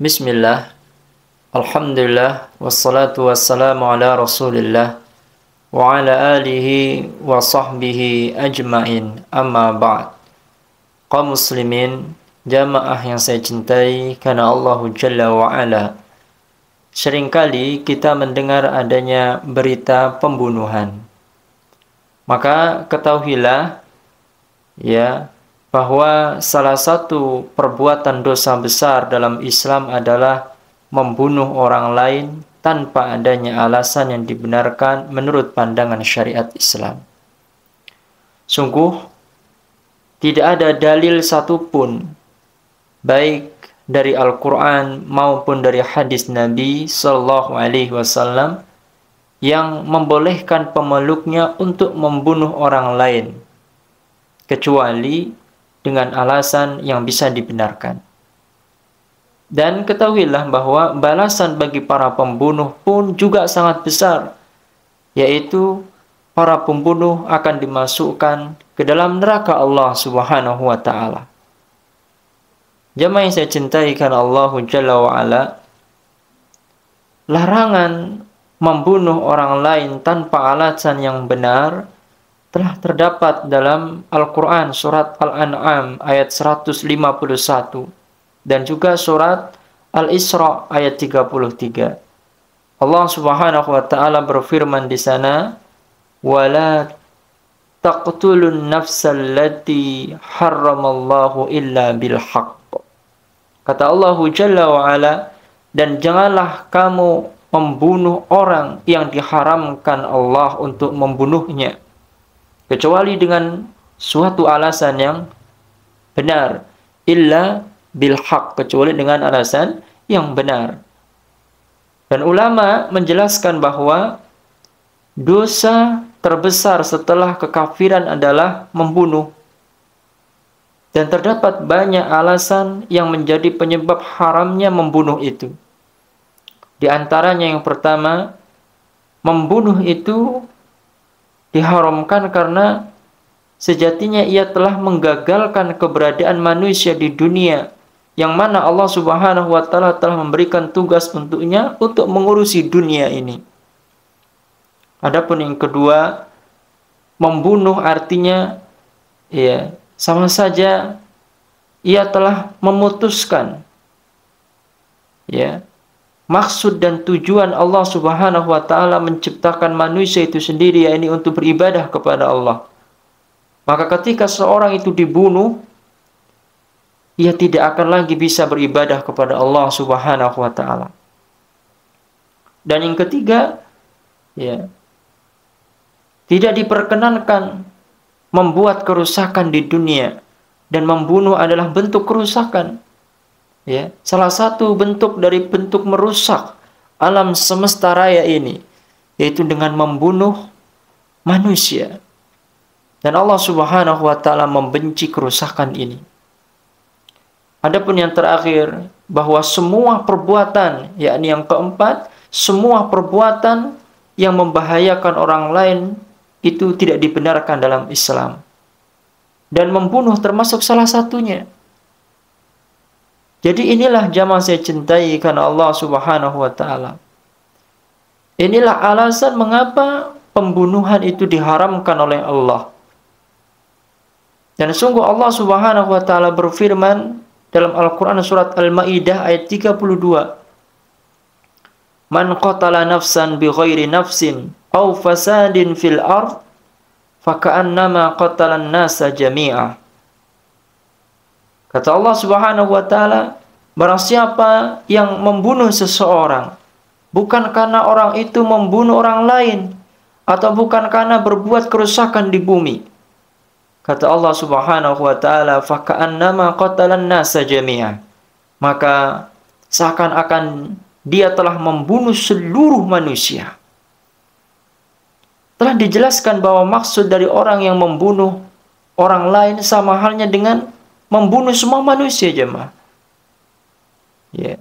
Bismillah, Alhamdulillah, wassalatu wassalamu ala Rasulillah wa ala alihi wa sahbihi ajmain, amma ba'd. Kaum muslimin, jamaah yang saya cintai karena Allah Jalla wa Ala, seringkali kita mendengar adanya berita pembunuhan. Maka ketahuilah ya, bahwa salah satu perbuatan dosa besar dalam Islam adalah membunuh orang lain tanpa adanya alasan yang dibenarkan menurut pandangan syariat Islam. Sungguh, tidak ada dalil satupun, baik dari Al-Quran maupun dari hadis Nabi Sallallahu Alaihi Wasallam, yang membolehkan pemeluknya untuk membunuh orang lain, kecuali dengan alasan yang bisa dibenarkan. Dan ketahuilah bahwa balasan bagi para pembunuh pun juga sangat besar, yaitu para pembunuh akan dimasukkan ke dalam neraka Allah Subhanahu wa Ta'ala. Jamaah yang saya cintai karena Allah Jalla wa Ala, larangan membunuh orang lain tanpa alasan yang benar telah terdapat dalam Al-Quran surat Al-An'am ayat 151 dan juga surat Al-Isra ayat 33. Allah Subhanahu wa Ta'ala berfirman di sana, "Wala taqtulun nafsal lati harramallahu illa bil haqq." Kata Allah Jalla wa Ala, dan janganlah kamu membunuh orang yang diharamkan Allah untuk membunuhnya, kecuali dengan suatu alasan yang benar, illa bil haq, kecuali dengan alasan yang benar. Dan ulama menjelaskan bahwa dosa terbesar setelah kekafiran adalah membunuh. Dan terdapat banyak alasan yang menjadi penyebab haramnya membunuh itu. Di antaranya yang pertama, membunuh itu diharamkan karena sejatinya ia telah menggagalkan keberadaan manusia di dunia, yang mana Allah Subhanahu wa Ta'ala telah memberikan tugas untuknya untuk mengurusi dunia ini. Adapun yang kedua, membunuh artinya ya sama saja ia telah memutuskan ya maksud dan tujuan Allah Subhanahu wa Ta'ala menciptakan manusia itu sendiri, yakni untuk beribadah kepada Allah. Maka ketika seorang itu dibunuh, ia tidak akan lagi bisa beribadah kepada Allah Subhanahu wa Ta'ala. Dan yang ketiga, ya, tidak diperkenankan membuat kerusakan di dunia, dan membunuh adalah bentuk kerusakan. Ya, salah satu bentuk dari bentuk merusak alam semesta raya ini, yaitu dengan membunuh manusia. Dan Allah Subhanahu wa Ta'ala membenci kerusakan ini. Adapun yang terakhir, bahwa semua perbuatan, yakni yang keempat, semua perbuatan yang membahayakan orang lain itu tidak dibenarkan dalam Islam. Dan membunuh termasuk salah satunya. Jadi inilah jamaah saya cintai karena Allah Subhanahu wa Ta'ala. Inilah alasan mengapa pembunuhan itu diharamkan oleh Allah. Dan sungguh Allah Subhanahu wa Ta'ala berfirman dalam Al-Quran surat Al-Ma'idah ayat 32. Man qatala nafsan bi ghairi nafsin aw fasadin fil ard faka'annama qatalan nasa jami'ah. Kata Allah Subhanahu wa Ta'ala, barang siapa yang membunuh seseorang bukan karena orang itu membunuh orang lain, atau bukan karena berbuat kerusakan di bumi, kata Allah Subhanahu wa Ta'ala, faka'annama qatalan nasa jami'ah, maka seakan-akan dia telah membunuh seluruh manusia. Telah dijelaskan bahwa maksud dari orang yang membunuh orang lain sama halnya dengan membunuh semua manusia, jemaah. Ya.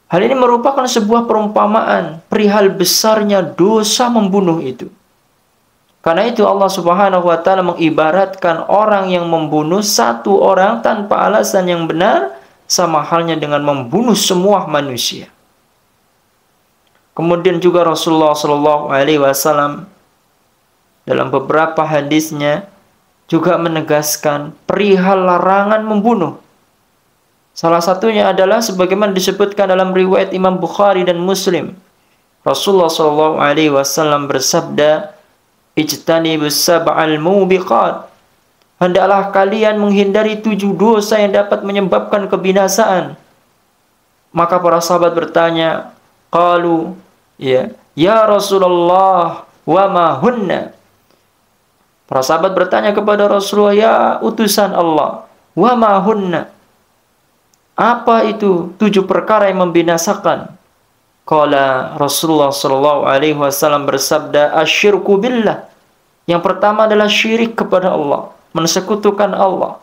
Hal ini merupakan sebuah perumpamaan perihal besarnya dosa membunuh itu. Karena itu Allah Subhanahu wa Ta'ala mengibaratkan orang yang membunuh satu orang tanpa alasan yang benar sama halnya dengan membunuh semua manusia. Kemudian juga Rasulullah Shallallahu Alaihi Wasallam dalam beberapa hadisnya juga menegaskan perihal larangan membunuh. Salah satunya adalah sebagaimana disebutkan dalam riwayat Imam Bukhari dan Muslim. Rasulullah Shallallahu Alaihi Wasallam bersabda, "Ijtanibus sab'al mubiqat." Hendaklah kalian menghindari 7 dosa yang dapat menyebabkan kebinasaan. Maka para sahabat bertanya, qalu, ya Rasulullah, wa ma hunna? Para sahabat bertanya kepada Rasulullah, ya utusan Allah, wa ma hunna? Apa itu 7 perkara yang membinasakan? Qala Rasulullah sallallahu alaihi wasallam bersabda, asyirku billah. Yang pertama adalah syirik kepada Allah, mensekutukan Allah.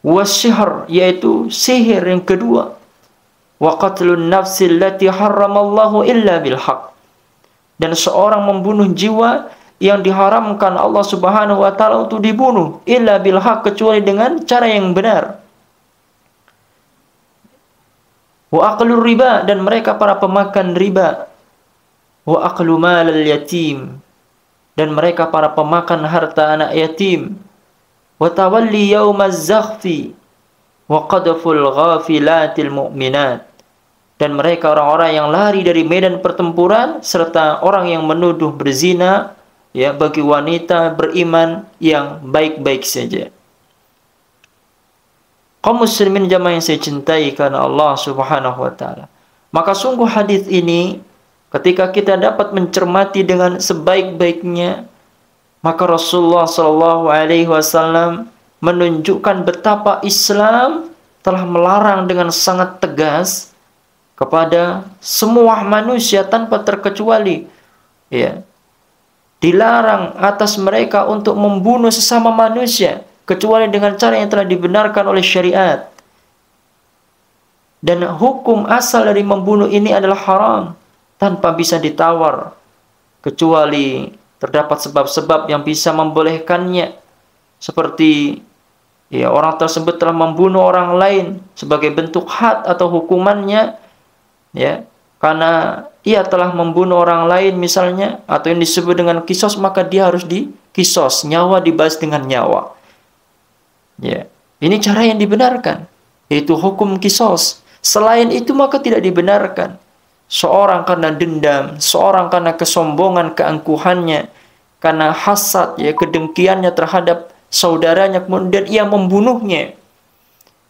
Wassihr, yaitu sihir yang kedua. Wa qatlun nafsi allati harramallahu illa bilhaq. Dan seorang membunuh jiwa yang diharamkan Allah Subhanahu wa taala untuk dibunuh illa bilhaq, kecuali dengan cara yang benar. Wa aqlur riba, dan mereka para pemakan riba. Wa aqlu malal yatim, dan mereka para pemakan harta anak yatim. Wa tawalli yaumaz zakhfi wa qadful ghafilatil mu'minat, dan mereka orang-orang yang lari dari medan pertempuran serta orang yang menuduh berzina bagi wanita beriman yang baik-baik saja. Kaum muslimin jamaah yang saya cintai karena Allah Subhanahu wa taala. Maka sungguh hadis ini ketika kita dapat mencermati dengan sebaik-baiknya, maka Rasulullah Shallallahu alaihi wasallam menunjukkan betapa Islam telah melarang dengan sangat tegas kepada semua manusia tanpa terkecuali. Dilarang atas mereka untuk membunuh sesama manusia kecuali dengan cara yang telah dibenarkan oleh syariat. Dan hukum asal dari membunuh ini adalah haram, tanpa bisa ditawar, kecuali terdapat sebab-sebab yang bisa membolehkannya. Seperti orang tersebut telah membunuh orang lain sebagai bentuk had atau hukumannya, karena ia telah membunuh orang lain misalnya, atau yang disebut dengan kisos, maka dia harus dikisos, nyawa dibalas dengan nyawa. Ini cara yang dibenarkan, yaitu hukum kisos. Selain itu maka tidak dibenarkan. Seorang karena dendam, seorang karena kesombongan, keangkuhannya, karena hasad, kedengkiannya terhadap saudaranya, kemudian ia membunuhnya,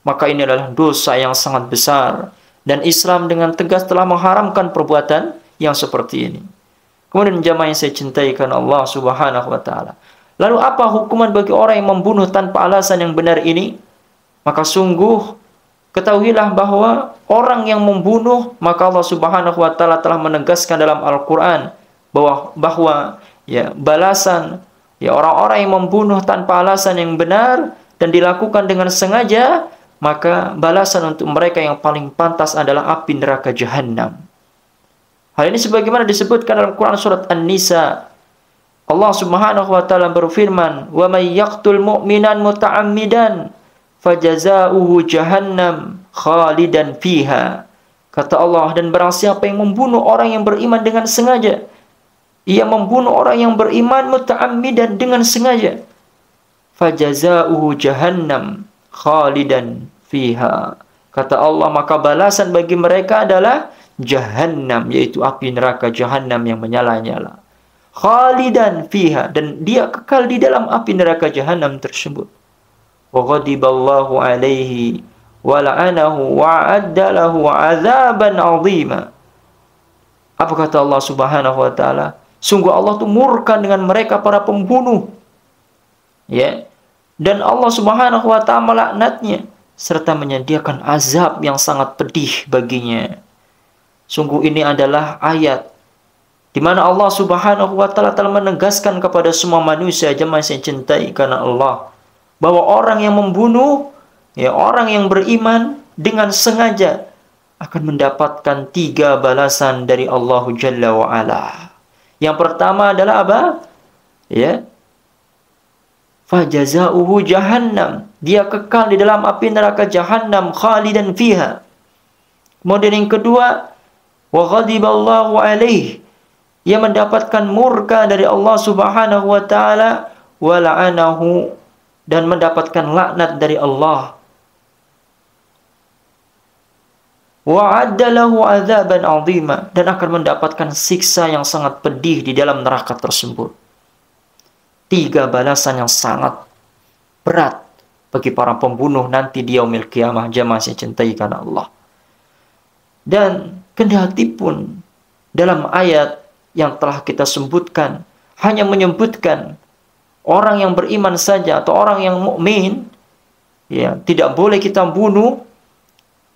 maka ini adalah dosa yang sangat besar. Dan Islam dengan tegas telah mengharamkan perbuatan yang seperti ini. Kemudian jamaah yang saya cintai karena Allah Subhanahu wa taala. Lalu apa hukuman bagi orang yang membunuh tanpa alasan yang benar ini? Maka sungguh ketahuilah bahwa orang yang membunuh, maka Allah Subhanahu wa taala telah menegaskan dalam Al-Qur'an bahwa balasan orang-orang yang membunuh tanpa alasan yang benar dan dilakukan dengan sengaja, maka balasan untuk mereka yang paling pantas adalah api neraka Jahannam. Hal ini sebagaimana disebutkan dalam Quran surat An-Nisa. Allah Subhanahu wa taala berfirman, "Wa may yaqtul mu'minan muta'ammidan fajazauhu jahannam khalidan fiha." Kata Allah, dan barang siapa yang membunuh orang yang beriman dengan sengaja, ia membunuh orang yang beriman muta'ammidan dengan sengaja, fajazauhu jahannam khalidan fiha. Kata Allah, maka balasan bagi mereka adalah Jahannam, yaitu api neraka Jahannam yang menyala-nyala. Khalidan fiha, dan dia kekal di dalam api neraka Jahannam tersebut. Wa ghadiballahu alaihi wa la'anahu wa a'adda lahu 'adzaban 'azima. Apa kata Allah Subhanahu wa taala? Sungguh Allah itu murka dengan mereka para pembunuh. Dan Allah Subhanahu wa taala melaknatnya serta menyediakan azab yang sangat pedih baginya. Sungguh ini adalah ayat di mana Allah Subhanahu wa taala telah menegaskan kepada semua manusia, jemaah yang cintai karena Allah, bahwa orang yang membunuh, orang yang beriman dengan sengaja akan mendapatkan 3 balasan dari Allah Jalla wa Ala. Yang pertama adalah apa? fajazauhu jahannam. Dia kekal di dalam api neraka jahannam khalidan fiha. Kemudian yang kedua, wa ghadiballahu alaihi. Ia mendapatkan murka dari Allah Subhanahu wa taala wa la'anahu, dan mendapatkan laknat dari Allah. Wa'adda lahu 'adzaban 'azima, dan akan mendapatkan siksa yang sangat pedih di dalam neraka tersebut. 3 balasan yang sangat berat bagi para pembunuh nanti di yaumil qiyamah, jamaah yang cintai karena Allah. Dan kendati pun dalam ayat yang telah kita sebutkan hanya menyebutkan orang yang beriman saja atau orang yang mukmin, ya, tidak boleh kita bunuh,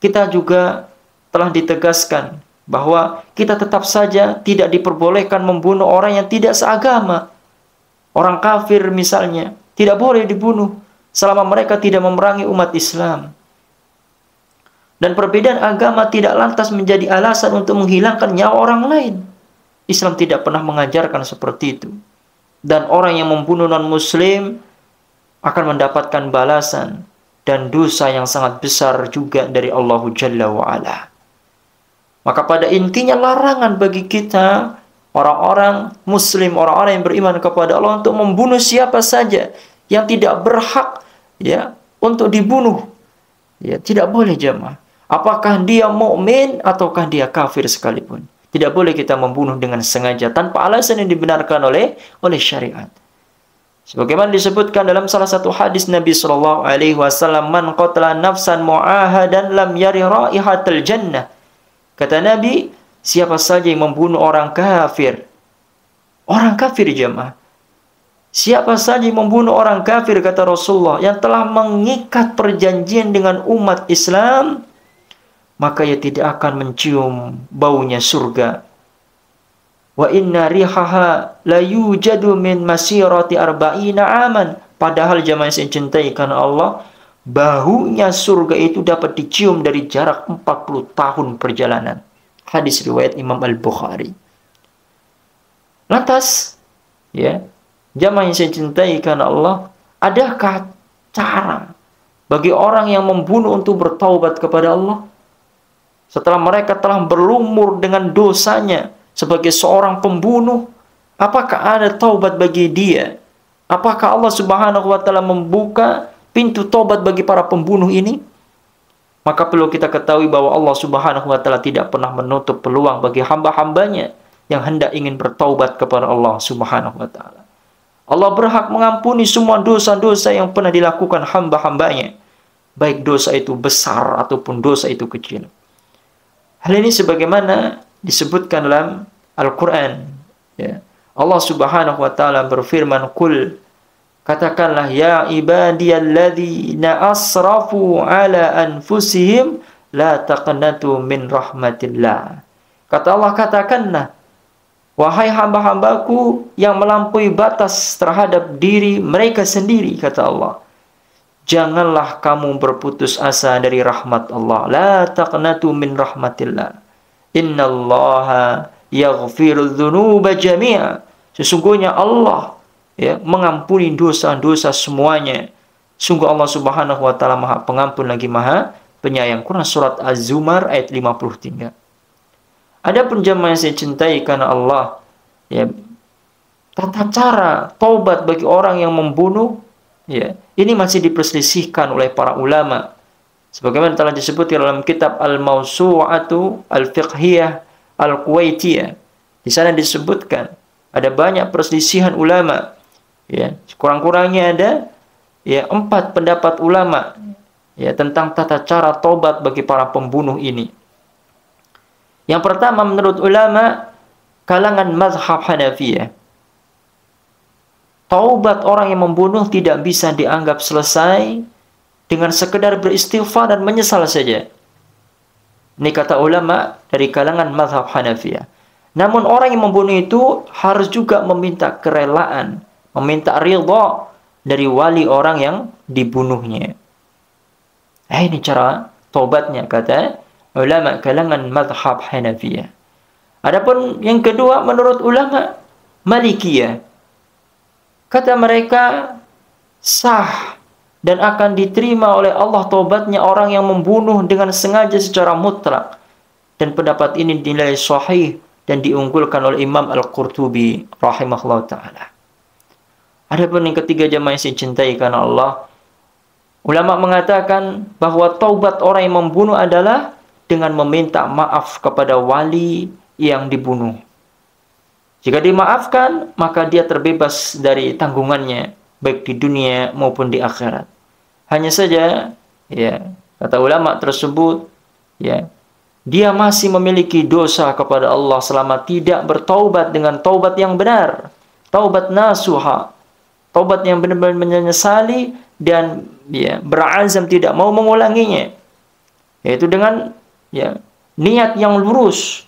kita juga telah ditegaskan bahwa kita tetap saja tidak diperbolehkan membunuh orang yang tidak seagama. Orang kafir misalnya tidak boleh dibunuh selama mereka tidak memerangi umat Islam. Dan perbedaan agama tidak lantas menjadi alasan untuk menghilangkan nyawa orang lain. Islam tidak pernah mengajarkan seperti itu. Dan orang yang membunuh non-muslim akan mendapatkan balasan dan dosa yang sangat besar juga dari Allah Jalla wa'ala. Maka pada intinya larangan bagi kita, orang-orang muslim, orang-orang yang beriman kepada Allah, untuk membunuh siapa saja yang tidak berhak, ya, untuk dibunuh. Ya, tidak boleh, jemaah. Apakah dia mukmin ataukah dia kafir sekalipun. Tidak boleh kita membunuh dengan sengaja tanpa alasan yang dibenarkan oleh syariat. Sebagaimana disebutkan dalam salah satu hadis Nabi sallallahu alaihi wasallam, "Man qatala nafsan mu'ahadan lam yari raihatal jannah." Kata Nabi, siapa saja yang membunuh orang kafir jemaah. Siapa saja yang membunuh orang kafir, kata Rasulullah, yang telah mengikat perjanjian dengan umat Islam, maka ia tidak akan mencium baunya surga. Wa inna rihaha la yujadu min masirati arba'ina aman. Padahal jemaah yang cintai karena Allah, baunya surga itu dapat dicium dari jarak 40 tahun perjalanan. Hadis riwayat Imam Al-Bukhari. Lantas, ya, jemaah yang saya cintai karena Allah, adakah cara bagi orang yang membunuh untuk bertaubat kepada Allah? Setelah mereka telah berlumur dengan dosanya sebagai seorang pembunuh, apakah ada taubat bagi dia? Apakah Allah Subhanahu wa taala membuka pintu taubat bagi para pembunuh ini? Maka perlu kita ketahui bahwa Allah Subhanahu wa taala tidak pernah menutup peluang bagi hamba-hambanya yang hendak ingin bertaubat kepada Allah Subhanahu wa taala. Allah berhak mengampuni semua dosa-dosa yang pernah dilakukan hamba-hambanya, baik dosa itu besar ataupun dosa itu kecil. Hal ini sebagaimana disebutkan dalam Al-Quran, ya. Allah Subhanahu wa taala berfirman, "Qul," katakanlah, "ya ibadiyalladzina asrafu ala anfusihim la taqnatu min rahmatillah." Kata Allah, katakanlah, wahai hamba-hambaku yang melampaui batas terhadap diri mereka sendiri, kata Allah, janganlah kamu berputus asa dari rahmat Allah. La taqnatu min rahmatillah. Innallaha yaghfiru dzunuba jami'a. Sesungguhnya Allah, ya, mengampuni dosa-dosa semuanya. Sungguh Allah Subhanahu wa taala Maha Pengampun lagi Maha Penyayang. Quran surat Az-Zumar ayat 53. Adapun jemaah yang saya cintai karena Allah, ya, tata cara taubat bagi orang yang membunuh, ya, ini masih diperselisihkan oleh para ulama. Sebagaimana telah disebut dalam kitab Al-Mawsu'atu Al-Fiqhiyah Al-Kuwaitiyah. Di sana disebutkan ada banyak perselisihan ulama. Ya, kurang-kurangnya ada, ya, 4 pendapat ulama, ya, tentang tata cara taubat bagi para pembunuh ini. Yang pertama, menurut ulama kalangan mazhab Hanafiyah, taubat orang yang membunuh tidak bisa dianggap selesai dengan sekedar beristighfar dan menyesal saja. Ini kata ulama dari kalangan mazhab Hanafiyah. Namun orang yang membunuh itu harus juga meminta kerelaan, meminta ridha dari wali orang yang dibunuhnya. Ini cara taubatnya, kata ulama kalangan mazhab Hanafiyah. Adapun yang kedua, menurut ulama Malikiyah, kata mereka, sah dan akan diterima oleh Allah taubatnya orang yang membunuh dengan sengaja secara mutlak. Dan pendapat ini dinilai sahih dan diunggulkan oleh Imam Al-Qurtubi rahimahullah ta'ala. Adapun yang ketiga jemaah yang saya cintai karena Allah, ulama mengatakan bahwa taubat orang yang membunuh adalah dengan meminta maaf kepada wali yang dibunuh. Jika dimaafkan, maka dia terbebas dari tanggungannya, baik di dunia maupun di akhirat. Hanya saja, ya, kata ulama tersebut, ya, dia masih memiliki dosa kepada Allah selama tidak bertaubat dengan taubat yang benar, taubat nasuha, taubat yang benar-benar menyesali dan ya berazam tidak mau mengulanginya, yaitu dengan ya niat yang lurus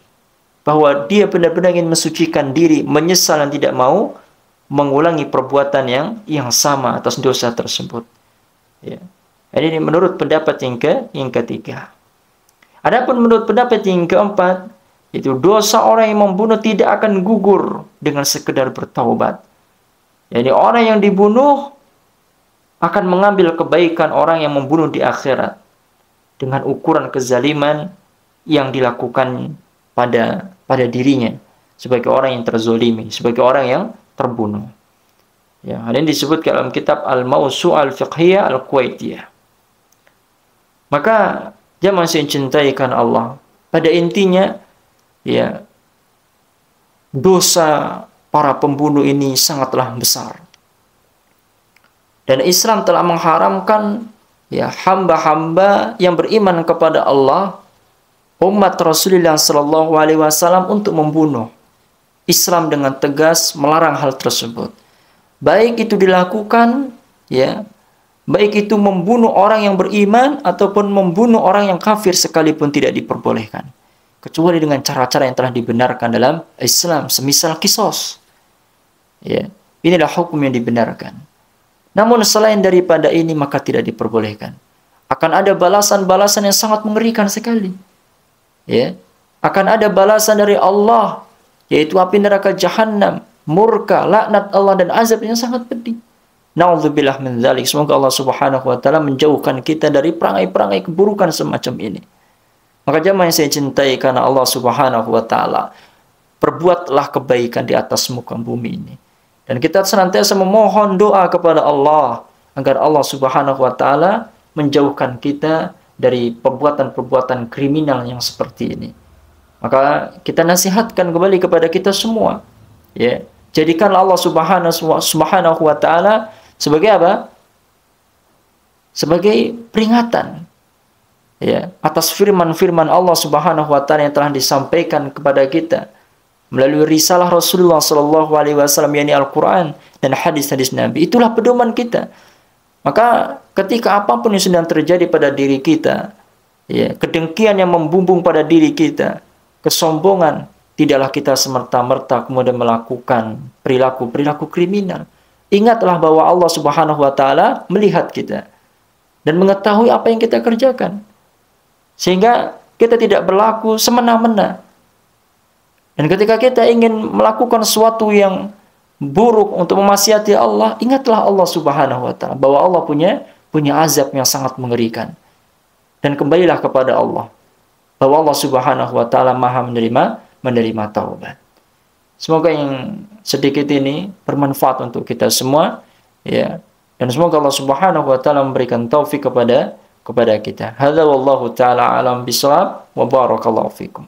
bahwa dia benar-benar ingin mensucikan diri, menyesal dan tidak mau mengulangi perbuatan yang sama atas dosa tersebut. Ya. Ini menurut pendapat yang ketiga. Adapun menurut pendapat yang keempat, itu dosa orang yang membunuh tidak akan gugur dengan sekedar bertaubat. Jadi orang yang dibunuh akan mengambil kebaikan orang yang membunuh di akhirat dengan ukuran kezaliman yang dilakukan pada dirinya sebagai orang yang terzolimi, sebagai orang yang terbunuh. Ya, hal ini disebut dalam kitab Al-Mawsu' Al-Fiqhiyah Al-Kuwaitiyah. Maka jemaah yang cintai karena Allah, pada intinya ya dosa para pembunuh ini sangatlah besar. Dan Islam telah mengharamkan ya hamba-hamba yang beriman kepada Allah, umat Rasulullah sallallahu alaihi wasallam untuk membunuh. Islam dengan tegas melarang hal tersebut. Baik itu dilakukan ya, baik itu membunuh orang yang beriman ataupun membunuh orang yang kafir sekalipun tidak diperbolehkan. Kecuali dengan cara-cara yang telah dibenarkan dalam Islam, semisal qisas. Ya, inilah hukum yang dibenarkan. Namun selain daripada ini maka tidak diperbolehkan. Akan ada balasan-balasan yang sangat mengerikan sekali. Ya, akan ada balasan dari Allah, yaitu api neraka jahanam, murka, laknat Allah dan azab yang sangat pedih. Na'udzubillah min dzalik. Semoga Allah Subhanahu wa taala menjauhkan kita dari perangai-perangai keburukan semacam ini. Maka jemaah yang saya cintai karena Allah Subhanahu wa taala, perbuatlah kebaikan di atas muka bumi ini. Dan kita senantiasa memohon doa kepada Allah agar Allah Subhanahu wa taala menjauhkan kita dari perbuatan-perbuatan kriminal yang seperti ini. Maka kita nasihatkan kembali kepada kita semua, ya, jadikanlah Allah Subhanahu wa taala sebagai apa? Sebagai peringatan, ya, atas firman-firman Allah Subhanahu wa taala yang telah disampaikan kepada kita melalui risalah Rasulullah sallallahu alaihi wasallam, yakni Al-Qur'an dan hadis-hadis Nabi. Itulah pedoman kita. Maka ketika apapun yang sedang terjadi pada diri kita, ya, kedengkian yang membumbung pada diri kita, kesombongan, tidaklah kita semerta-merta kemudian melakukan perilaku-perilaku kriminal. Ingatlah bahwa Allah Subhanahu wa taala melihat kita dan mengetahui apa yang kita kerjakan. Sehingga kita tidak berlaku semena-mena. Dan ketika kita ingin melakukan sesuatu yang buruk untuk memaksiati Allah, ingatlah Allah Subhanahu wa taala bahwa Allah punya azab yang sangat mengerikan. Dan kembalilah kepada Allah, bahwa Allah Subhanahu wa taala Maha menerima taubat. Semoga yang sedikit ini bermanfaat untuk kita semua, ya. Dan semoga Allah Subhanahu wa taala memberikan taufik kepada kita. Hadza wallahu taala alam bisawab wa barakallahu fikum.